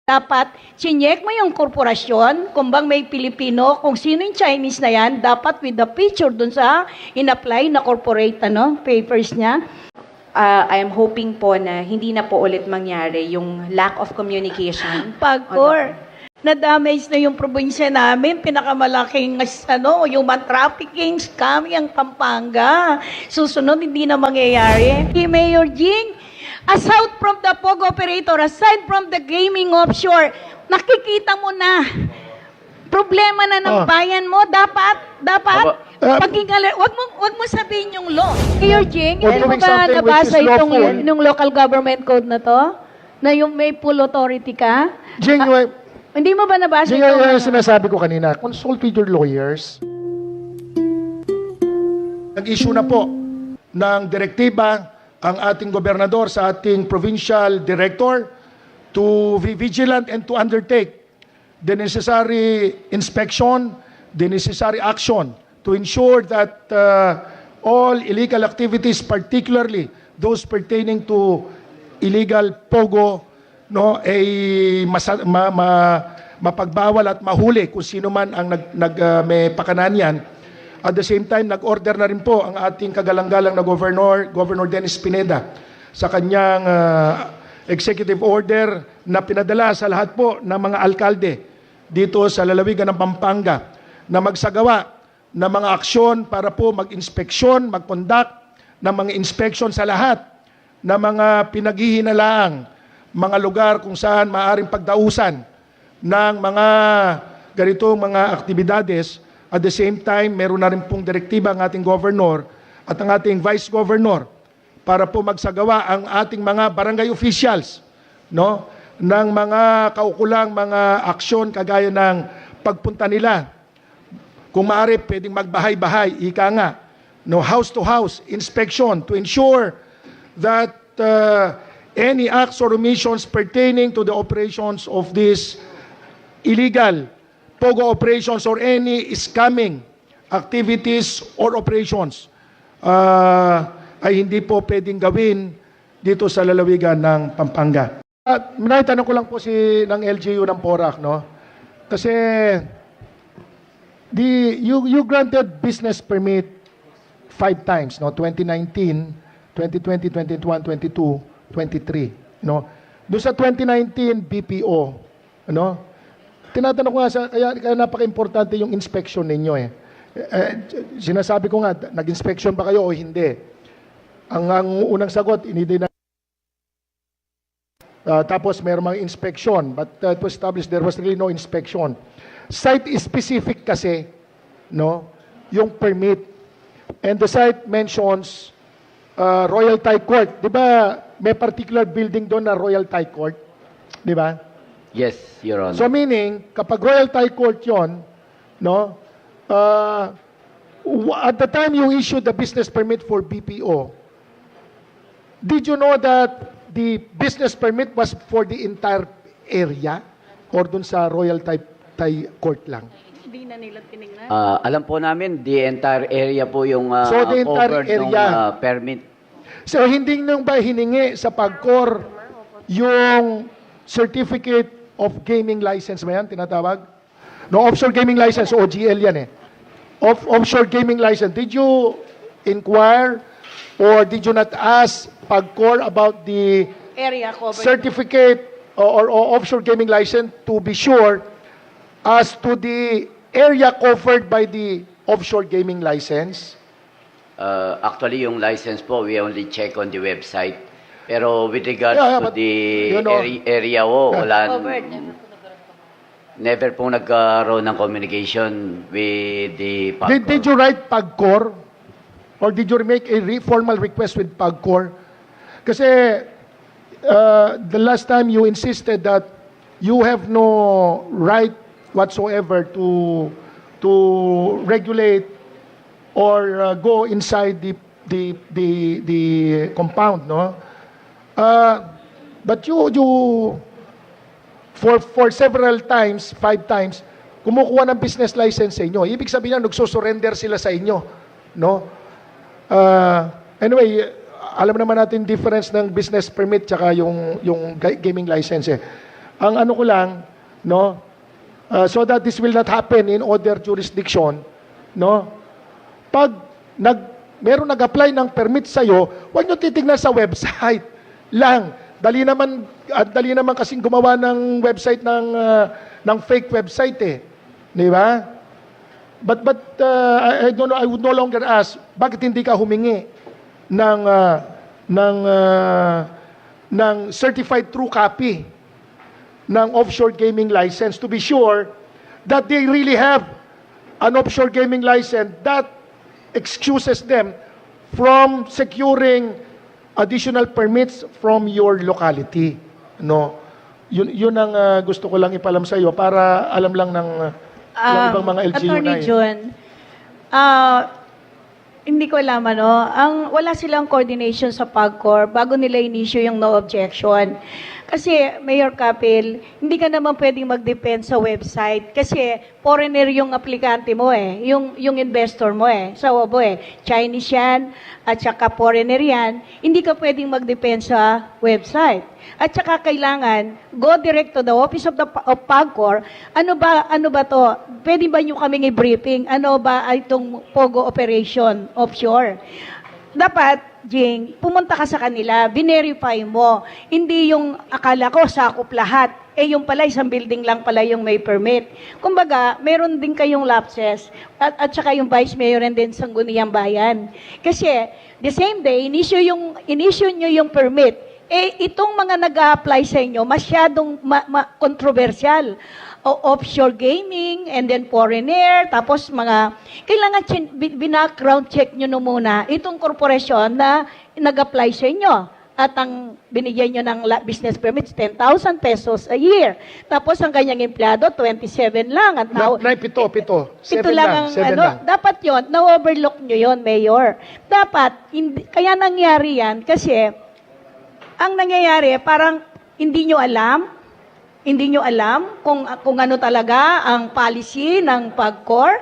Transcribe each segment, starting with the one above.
Dapat, chinyek mo yung korporasyon, kung bang may Pilipino, kung sino yung Chinese na yan, dapat with the picture dun sa in-apply na corporate papers niya. I am hoping po na hindi na po ulit mangyari yung lack of communication. Pagkor, na-damage na yung probinsya namin, pinakamalaking human trafficking, scam ang Pampanga. Susunod, hindi na mangyayari. Hey, Mayor Jing, aside from the POG operator, aside from the gaming offshore, nakikita mo na, problema na ng bayan mo, dapat, wag mo sabihin yung law. Mayor Jing, We're hindi mo doing ba something which nabasa is itong lawful. yung local government code na to? Na yung may full authority ka? Jing, Hindi mo ba nabasa Jing, itong... yung sinasabi ko kanina, consult with your lawyers. Nag-issue na po ng direktiba ang ating gobernador sa ating provincial director to be vigilant and to undertake the necessary inspection, the necessary action to ensure that all illegal activities, particularly those pertaining to illegal pogo, ay mapagbawal at mahuli kung sino man ang may pakanan yan. At the same time, nag-order na rin po ang ating kagalang-galang na Governor Dennis Pineda sa kanyang executive order na pinadala sa lahat po ng mga alkalde dito sa lalawigan ng Pampanga na magsagawa ng mga aksyon para po mag-inspeksyon, mag-conduct ng mga inspection sa lahat ng mga pinaghihinalaang mga lugar kung saan maaaring pagdausan ng mga ganitong mga aktibidades. At the same time, meron na rin pong direktiba ang ating governor at ang ating vice governor para po magsagawa ang ating mga barangay officials ng mga kaukulang mga aksyon kagaya ng pagpunta nila. Kung maaari, pwedeng magbahay-bahay, ika nga, house-to-house inspection to ensure that any acts or omissions pertaining to the operations of these illegal pogo operations or any scamming activities or operations ay hindi po pwedeng gawin dito sa lalawigan ng Pampanga. At tanong ko lang po ng LGU ng PORAC, kasi you granted business permit 5 times, 2019, 2020, 2021, 22, 23, Doon sa 2019 BPO, tinatanong ko nga kaya napaka-importante yung inspection ninyo sinasabi ko nga, nag-inspection ba kayo o hindi? Ang unang sagot, hindi na. Tapos mayroong mga inspection, but it was established there was really no inspection. Site specific kasi, yung permit. And the site mentions Royal Thai Court. Di ba may particular building doon na Royal Thai Court? Di ba? Yes, Your Honor. So meaning, kapag Royal Thai Court yun, at the time you issued the business permit for BPO, did you know that the business permit was for the entire area or dun sa Royal Thai Court lang? Hindi na nila tinignan. Alam po namin, the entire area po yung So, the entire covered ng area. permit. So hindi nang ba hiningi sa PAGCOR yung certificate of gaming license ba yan, tinatawag? No, offshore gaming license, OGL yan offshore gaming license. Did you inquire or did you not ask PAGCOR about the Area covered. certificate or offshore gaming license to be sure as to the area covered by the offshore gaming license? Actually, yung license po, we only check on the website. Pero with regards to but, the area wala. Covered. Never pong nagkaroon ng communication with the PAGCOR. Did you write PAGCOR? Or did you make a formal request with PAGCOR? Kasi the last time you insisted that you have no right whatsoever to regulate or go inside the compound, but you for several times, 5 times, kumukuha ng business license sa inyo. Ibig sabihin na nagsusurrender sila sa inyo, Anyway, alam naman natin difference ng business permit tsaka yung gaming license Ang ano ko lang, no, so that this will not happen in other jurisdiction, no, pag meron nag-apply ng permit sa'yo, huwag nyo titignan sa website lang. Dali naman kasing gumawa ng website ng fake website eh. Di ba? But I don't know, I would no longer ask, bakit hindi ka humingi ng certified true copy ng offshore gaming license to be sure that they really have an offshore gaming license that excuses them from securing additional permits from your locality. No? Yun ang gusto ko lang ipalam sa iyo para alam lang ng ibang mga LGU Attorney na yun. John, hindi ko alam wala silang coordination sa PAGCOR bago nila inisyu yung no objection. Kasi, Mayor Kapil, hindi ka naman pwedeng mag-depend sa website kasi foreigner yung aplikante mo yung investor mo sa Obo Chinese yan, at saka foreigner yan, hindi ka pwedeng mag-depend sa website. At saka kailangan, go direct to the office of PAGCOR, ano ba to? Pwede ba nyo kaming i-briefing? Ano ba itong POGO operation offshore? Dapat, Jing, pumunta ka sa kanila, binerify mo. Hindi yung akala ko sakop lahat. Yung pala, isang building lang pala yung may permit. Kumbaga, meron din kayong lapses at saka yung vice mayor and then Sangguniang Bayan. Kasi, the same day, inisyu nyo yung permit. Itong mga nag-a-apply sa inyo, masyadong controversial. Offshore gaming, and then foreigner, tapos kailangan background check nyo muna itong korporasyon na nag-apply sa inyo. At ang binigyan nyo ng business permits, 10,000 pesos a year. Tapos ang kanyang empleyado, 27 lang. At Pito. Pito lang ang lang. Dapat yon na-overlook nyo yon, Mayor. Dapat, kaya nangyari yan, kasi ang nangyayari, parang hindi nyo alam kung ano talaga ang policy ng PAGCOR.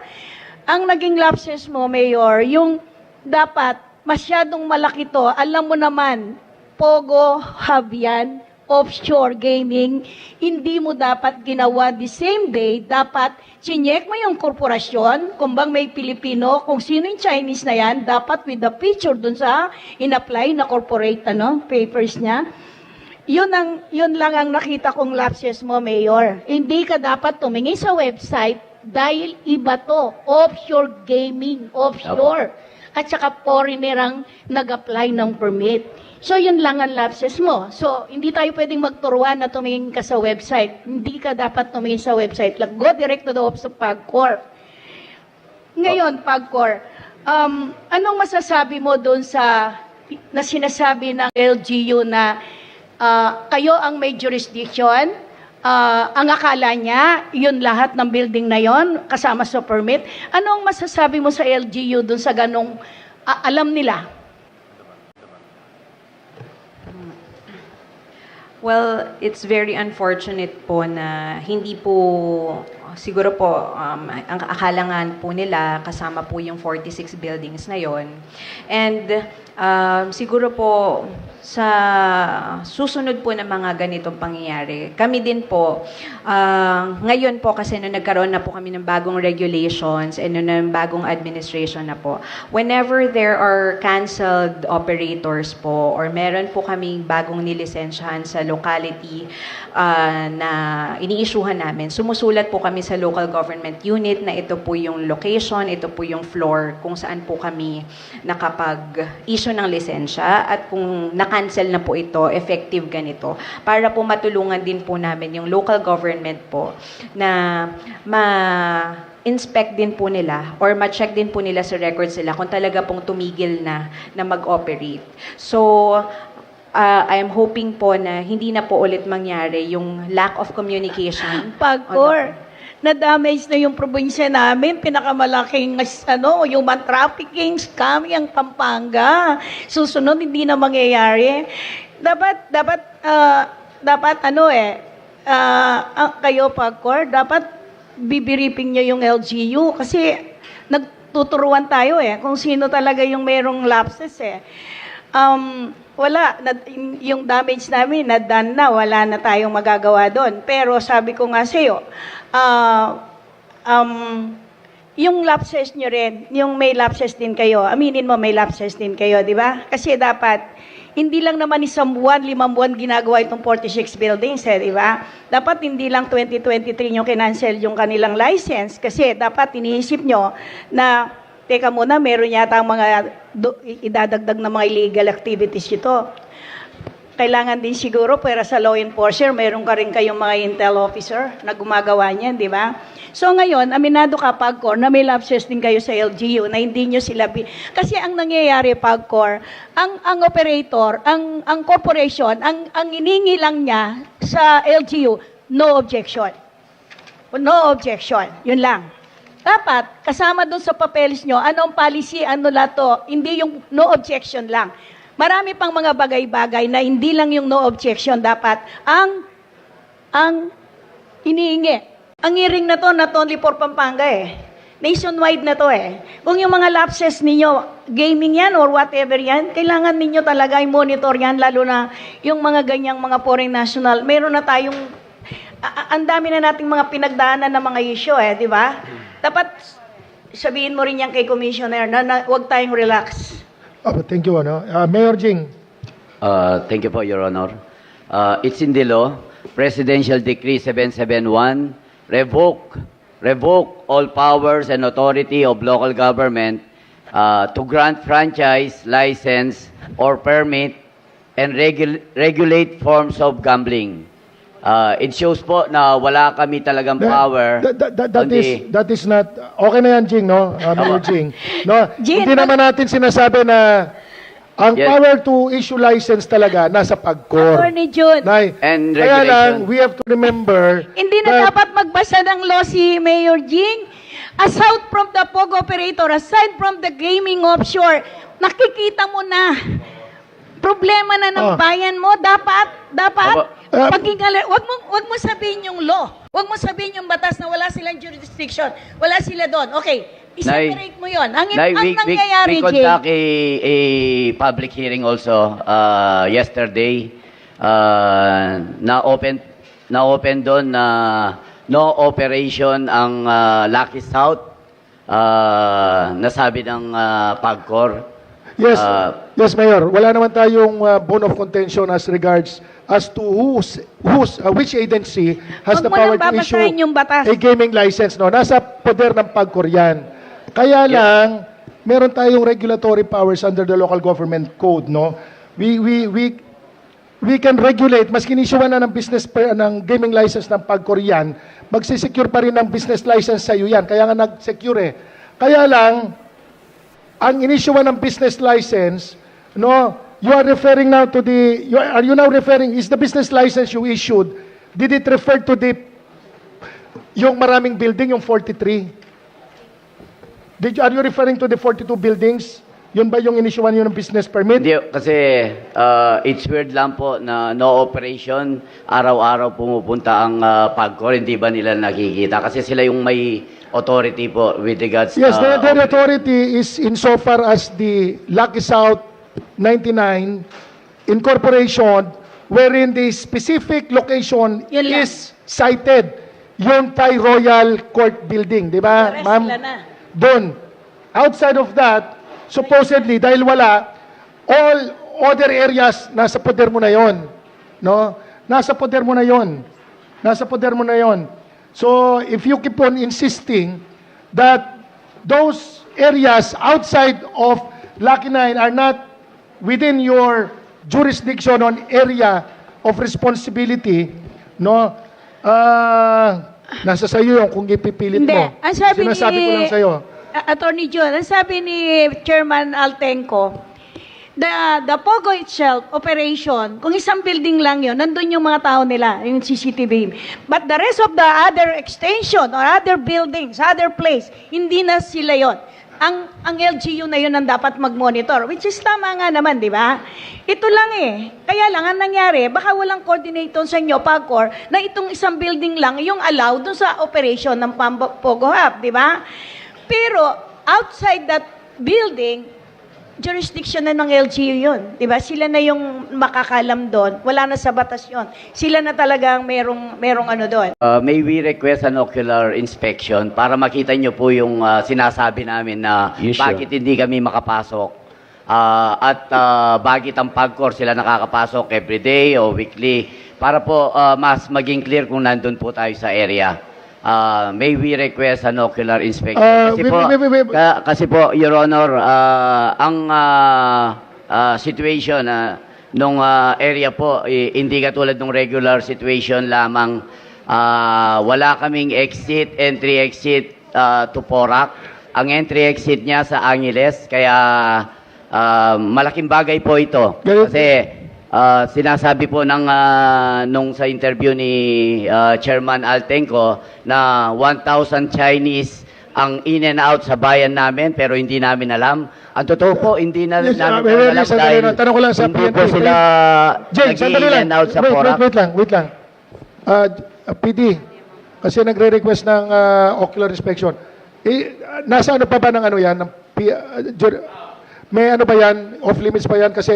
Ang naging lapses mo, Mayor, yung dapat masyadong malaki to. Alam mo naman, Pogo, Habian, offshore gaming, hindi mo dapat ginawa the same day. Dapat chinyek mo yung korporasyon, kung bang may Pilipino, kung sino yung Chinese na yan, dapat with the picture dun sa in-apply na corporate papers niya. Yun lang ang nakita kong lapses mo, Mayor. Hindi ka dapat tumingin sa website dahil iba to. Offshore gaming, offshore. At saka foreigner ang nag-apply ng permit. So, yun lang ang lapses mo. So, hindi tayo pwedeng magturuan na tumingin ka sa website. Hindi ka dapat tumingin sa website. Go direct to the office of PAGCOR. Ngayon, PAGCOR, anong masasabi mo doon na sinasabi ng LGU na kayo ang may jurisdiction, ang akala niya, yun lahat ng building na yon kasama sa permit. Ano ang masasabi mo sa LGU dun sa ganong alam nila? Well, it's very unfortunate po na hindi po, siguro po, ang akalangan po nila kasama po yung 46 buildings na yon. And siguro po, sa susunod po ng mga ganitong pangyayari, kami din po, ngayon po kasi nung nagkaroon na po kami ng bagong regulations and ng bagong administration na po, whenever there are canceled operators po or meron po kaming bagong nilisensyahan sa locality na ini-issuehan namin, sumusulat po kami sa local government unit na ito po yung location, ito po yung floor kung saan po kami nakapag-issue ng lisensya at kung cancel na po ito, effective ganito, para po matulungan din po namin yung local government po na ma-inspect din po nila or ma-check din po nila sa records nila kung talaga pong tumigil na mag-operate. So, I am hoping po na hindi na po ulit mangyari yung lack of communication. PAGCOR, na-damage na yung probinsya namin, pinakamalaking human trafficking, scam ang Pampanga. Susunod, hindi na mangyayari. Dapat kayo, PAGCOR, dapat bibiriping nyo yung LGU kasi nagtuturuan tayo kung sino talaga yung merong lapses Wala. Yung damage namin, na-done na. Wala na tayong magagawa doon. Pero sabi ko nga sa'yo, yung lapses nyo rin, yung may lapses din kayo, aminin mo may lapses din kayo, di ba? Kasi dapat, hindi lang naman 1 buwan, 5 buwan ginagawa itong 46 buildings, di ba? Dapat hindi lang 2023 nyo kinancel yung kanilang license kasi dapat iniisip nyo na teka muna, meron yata mga idadagdag na mga illegal activities ito. Kailangan din siguro, para sa law enforcer, meron ka rin kayong mga intel officer na gumagawa niyan, di ba? So ngayon, aminado ka, PAGCOR, na may lapses din kayo sa LGU, na hindi nyo sila... Kasi ang nangyayari, PAGCOR, ang operator, ang corporation, ang iningi lang niya sa LGU, no objection. No objection. Yun lang. Dapat, kasama dun sa papeles nyo, anong policy, ano lato, hindi yung no objection lang. Marami pang mga bagay-bagay na hindi lang yung no objection, dapat ang iniingi. Ang hearing na to, not only for Pampanga Nationwide na to Kung yung mga lapses ninyo, gaming yan or whatever yan, kailangan ninyo talaga i-monitor yan, lalo na yung mga ganyang mga foreign national. Meron na tayong, ang dami na nating mga pinagdaanan na mga issue di ba? Dapat sabihin mo rin yan kay Commissioner na huwag tayong relax. Thank you, Mayor Jing. Thank you po, Your Honor. It's in the law, Presidential Decree 771, revoke all powers and authority of local government to grant franchise, license, or permit and regulate forms of gambling. It shows po na wala kami talagang power. That is not, okay na yan, Jing, no? Mayor Jing. No? Jing, Hindi naman natin sinasabi na ang power to issue license talaga nasa PAGCOR. Attorney Jun. And Kaya lang, regulation. we have to remember Hindi na dapat magbasa ng law si Mayor Jing. Aside from the POG operator, aside from the gaming offshore, nakikita mo na problema na ng bayan mo. Dapat, wag mo sabihin yung law. Wag mo sabihin yung batas na wala silang jurisdiction. Wala sila doon. Okay, i-separate mo yun. Ang nangyayari, we conduct a public hearing also yesterday. Na-open doon na no operation ang Lucky South. Nasabi ng PAGCOR. Yes, Mayor. Wala naman tayong bone of contention as regards as to which agency has the power to issue yung batas. a gaming license. No? Nasa poder ng PAGCOR yan. Kaya lang, meron tayong regulatory powers under the local government code. No? We can regulate, maski inisyuhan na ng ng gaming license ng PAGCOR yan, magsisecure pa rin ng business license sa iyo yan. Kaya nga nag-secure Kaya lang, ang inisyuhan ng business license, no, you are referring now to are you now referring, is the business license you issued, did it refer to yung maraming building, yung 43? Are you referring to the 42 buildings? Yun ba yung inisyuhan yun ng business permit? Hindi, kasi it's weird lang po na no operation, araw-araw pumupunta ang PAGCOR, hindi ba nila nakikita? Kasi sila yung may authority po with regards Yes, the authority is insofar as the Lucky South 99 incorporation wherein the specific location Yun lang. is cited. Yung Thai Royal Court Building, di ba, The rest ma'am? sila na. Doon. Outside of that, supposedly, dahil wala, all other areas, nasa poder mo na yon. No? Nasa poder mo na yon. Nasa poder mo na yon. So, if you keep on insisting that those areas outside of Lucky 9 are not within your jurisdiction on area of responsibility, no? Nasa sayo yung kung ipipilit Hindi. mo. Ang sabi Sinasabi ko lang sa'yo. Attorney John, ang sabi ni Chairman Altenco, the POGO itself, operation, kung isang building lang yun, nandun yung mga tao nila, yung CCTV. But the rest of the other extension or other buildings, other place, hindi na sila yon. Ang LGU na yun ang dapat mag-monitor, which is tama nga naman, di ba? Ito lang Kaya lang, ang nangyari, baka walang coordinator sa inyo, PAGCOR, na itong isang building lang yung allow dun sa operation ng POGO Hub, di ba? Pero, outside that building, jurisdiction na ng LGU yun. Diba? Sila na yung makakalam doon. Wala na sa batas yun. Sila na talagang merong ano doon. May we request an ocular inspection para makita nyo po yung sinasabi namin na Yes, sir. bakit hindi kami makapasok at bakit ang PAGCOR sila nakakapasok everyday o weekly para po mas maging clear kung nandun po tayo sa area. May we request an ocular inspection? Wait. Kasi po, Your Honor, ang situation nung area po, hindi katulad ng regular situation lamang. Wala kaming entry-exit to Porac. Ang entry-exit niya sa Angeles, kaya malaking bagay po ito. Kasi sinasabi po nung sa interview ni Chairman Altenco na 1,000 Chinese ang in and out sa bayan namin pero hindi namin alam. Ang totoo po, hindi na Yes, namin wait, alam sandali dahil lang. Tanong ko lang sa hindi PNP. po sila Jane, sandali nag-in lang. and out sa Porac. Wait lang. PD, kasi nagre-request ng ocular inspection. Nasa ano pa ba ng ano yan? May ano ba yan? Off limits ba yan? Kasi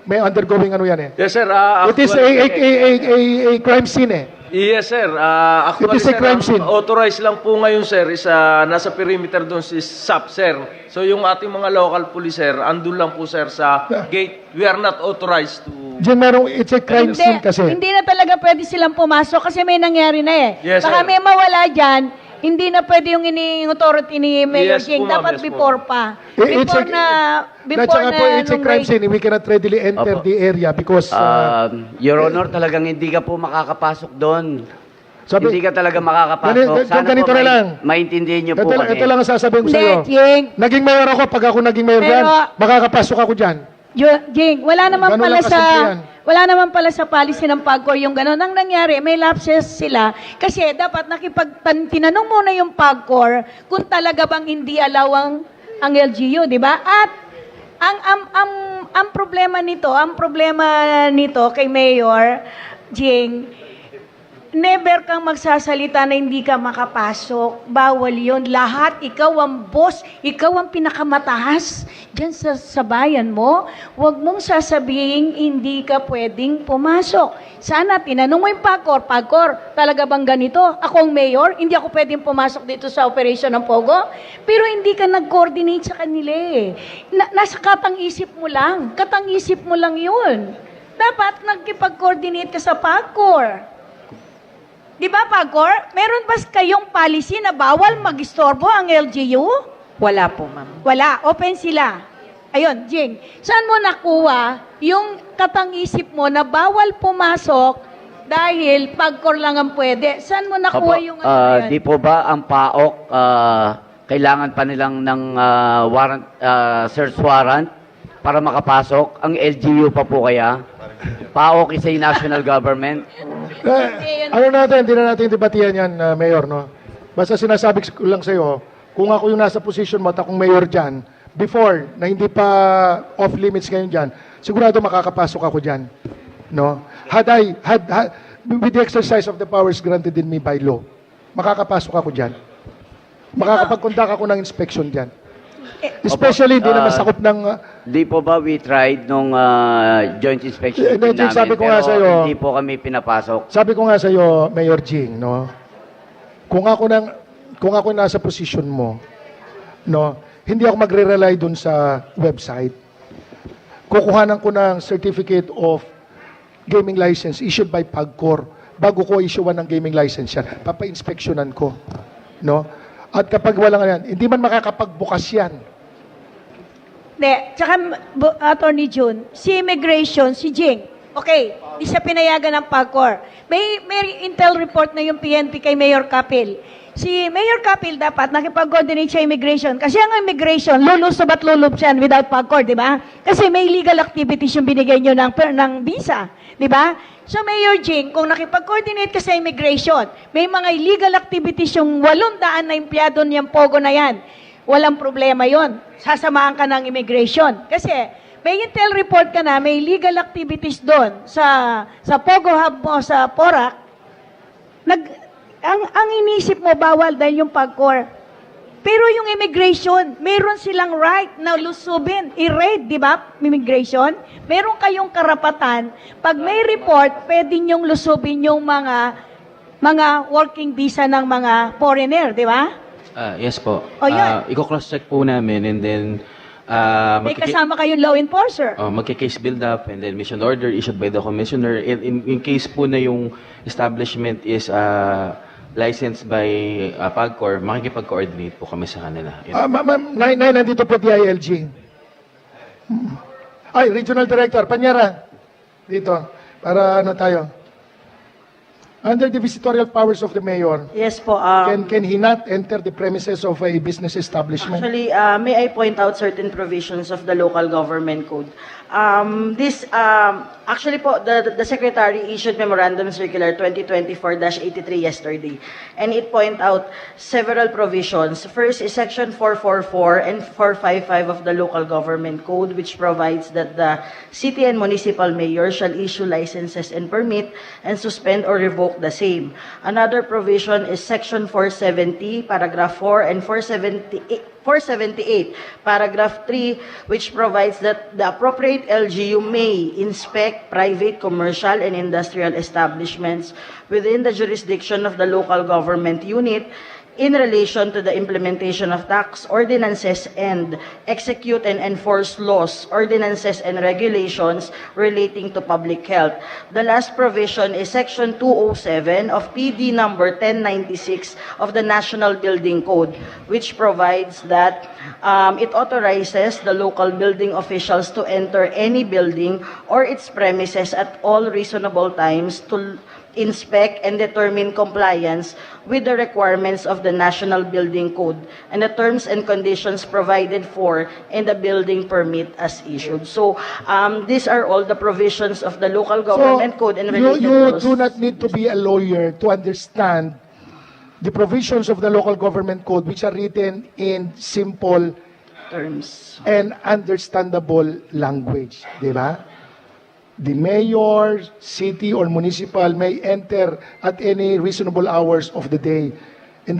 may undergoing ano yan eh. Yes, sir. It is a crime scene eh. Yes, sir. Actually, It is a sir, crime scene. authorized lang po ngayon, sir, is nasa perimeter doon si SAP, sir. So, yung ating mga local police, sir, andun lang po, sir, sa gate. We are not authorized to... Diyan merong, it's a crime scene kasi. Hindi na talaga pwede silang pumasok kasi may nangyari na eh. Yes, Baka sir. may mawala dyan, hindi na pwede yung authority ni Mayor Yes, Jing. po, ma'am. Dapat Yes, po. before pa. It's Before At saka po, it's a nung crime raid. scene. We cannot readily enter Opo. the area because Your Honor, talagang hindi ka po makakapasok doon. Sabi- Hindi ka talaga makakapasok. Sana Ganito po na lang. maintindihan niyo po kami. ito lang ang sasabihin ko Hindi, sa'yo. Jing. Naging mayor ako, pag ako naging mayor Pero- yan, makakapasok ako dyan. Jing, wala naman Ganun pala lang kasimple yan. wala naman pala sa policy ng PAGCOR yung gano'n. Ang nangyari, may lapses sila kasi dapat tinanong muna yung PAGCOR kung talaga bang hindi allow ang LGU, di ba? At ang problema nito kay Mayor Jing, never kang magsasalita na hindi ka makapasok. Bawal yun. Lahat, ikaw ang boss, ikaw ang pinakamataas dyan sa bayan mo. Huwag mong sasabihin hindi ka pwedeng pumasok. Sana tinanong mo yung PAGCOR, talaga bang ganito? Ako ang mayor, hindi ako pwedeng pumasok dito sa operation ng Pogo? Pero hindi ka nag-coordinate sa kanila eh. Nasa katang-isip mo lang yun. Dapat nagkipag-coordinate ka sa PAGCOR. Di ba, PAGCOR? Meron ba kayong policy na bawal mag-istorbo ang LGU? Wala po, ma'am. Wala. Open sila. Ayun, Jing. Saan mo nakuha yung katang-isip mo na bawal pumasok dahil PAGCOR lang ang pwede? Saan mo nakuha Opo, yung ano na yun? di po ba ang PAOK kailangan pa nilang ng warrant, search warrant para makapasok? Ang LGU pa po kaya? PAOK is a national government. Hindi na natin debatihan yan, Mayor, no? Basta sinasabi ko lang sa'yo, kung ako yung nasa position mo at akong mayor dyan, before, na hindi pa off-limits ngayon dyan, sigurado makakapasok ako dyan. No? With the exercise of the powers granted in me by law, makakapasok ako dyan. Makakapag-conduct ako ng inspection dyan. Especially, hindi naman sakop ng... Di po ba we tried nung joint inspection Hindi, team namin, sabi ko nga pero sa'yo, hindi po kami pinapasok. Sabi ko nga sa iyo, Mayor Jing, no? Kung ako nasa position mo, no, hindi ako magre-rely dun sa website. Kukuhanan ko ng certificate of gaming license issued by PAGCOR bago ko issuean ng gaming license yan. Papa-inspeksyonan ko, no? At kapag walang yan, hindi man makakapagbukas yan. Hindi. Tsaka, Attorney June, si immigration, si Jing, okay, di siya pinayagan ng PAGCOR. May intel report na yung PNP kay Mayor Kapil. Si Mayor Kapil dapat nakipag-coordinate sa immigration. Kasi ang immigration, lulusob at lulub siyan without PAGCOR, di ba? Kasi may legal activities yung binigay nyo ng visa, di ba? So, Mayor Jing, kung nakipag-coordinate ka sa immigration, may mga illegal activities yung 800 na empleyado niyang Pogo na yan. Walang problema yon. Sasamahan ka ng immigration. Kasi may intel report ka na, may illegal activities doon sa Pogo Hub mo sa Porac. Ang inisip mo bawal dahil yung PAGCOR. Pero yung immigration, meron silang right na lusubin, i-raid, di ba? Immigration. Meron kayong karapatan. Pag may report, pwede nyong lusubin yung mga working visa ng mga foreigner, di ba? Yes po. O, yun. Iko-cross-check po namin and then May kasama kayong law enforcer. magki-case build up and then mission order issued by the commissioner. In case po na yung establishment is licensed by PAGCOR, makikipag-coordinate po kami sa kanila. Ma'am, nandito po DILG. Ay, Regional Director, Panyara. Dito, para ano tayo. Under the visitorial powers of the mayor, Yes po. can he not enter the premises of a business establishment? Actually, may I point out certain provisions of the local government code. Actually po, the Secretary issued Memorandum Circular 2024-83 yesterday, and it point out several provisions. First is Section 444 and 455 of the local government code, which provides that the city and municipal mayor shall issue licenses and permit and suspend or revoke the same. Another provision is Section 470, Paragraph 4, and 478, Paragraph 3, which provides that the appropriate LGU may inspect private, commercial, and industrial establishments within the jurisdiction of the local government unit in relation to the implementation of tax ordinances and execute and enforce laws, ordinances, and regulations relating to public health. The last provision is Section 207 of PD number 1096 of the National Building Code, which provides that it authorizes the local building officials to enter any building or its premises at all reasonable times to inspect and determine compliance with the requirements of the National Building Code and the terms and conditions provided for in the building permit as issued. So, these are all the provisions of the local government code and related you laws. do not need to be a lawyer to understand the provisions of the local government code, which are written in simple Terms. and understandable language, di ba? The mayor, city, or municipal may enter at any reasonable hours of the day for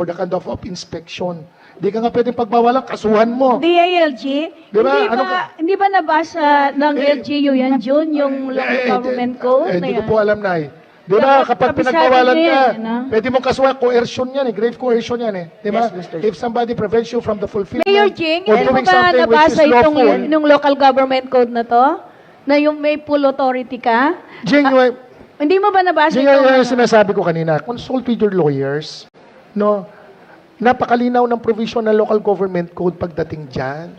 the conduct of inspection. Di ka nga pwedeng pagbawalan, kasuhan mo. DILG, Di ba? hindi ba nabasa ng LGU yan, June, yung local government code na Hindi ko yan? po alam na eh. Di ba, kapag Kabisado pinagbawalan din, ka, ano? pwede mong kasuhan, coercion yan eh, grave coercion yan eh. Di ba? Yes, Mr. Chair. If somebody prevents you from the fulfillment Mayor Jing, or hindi mo doing ba something which is nabasa itong lawful, nung local government code na to? Na yung may full authority ka? Jing, Hindi mo ba nabasa Jing, itong... yung sinasabi ko kanina, consult with your lawyers, no? Napakalinaw ng provision ng local government code pagdating dyan.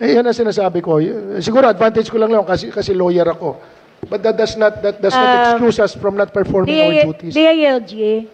Eh, yan ang sinasabi ko. Siguro advantage ko lang kasi lawyer ako. But that does not excuse us from not performing our duties. DILG,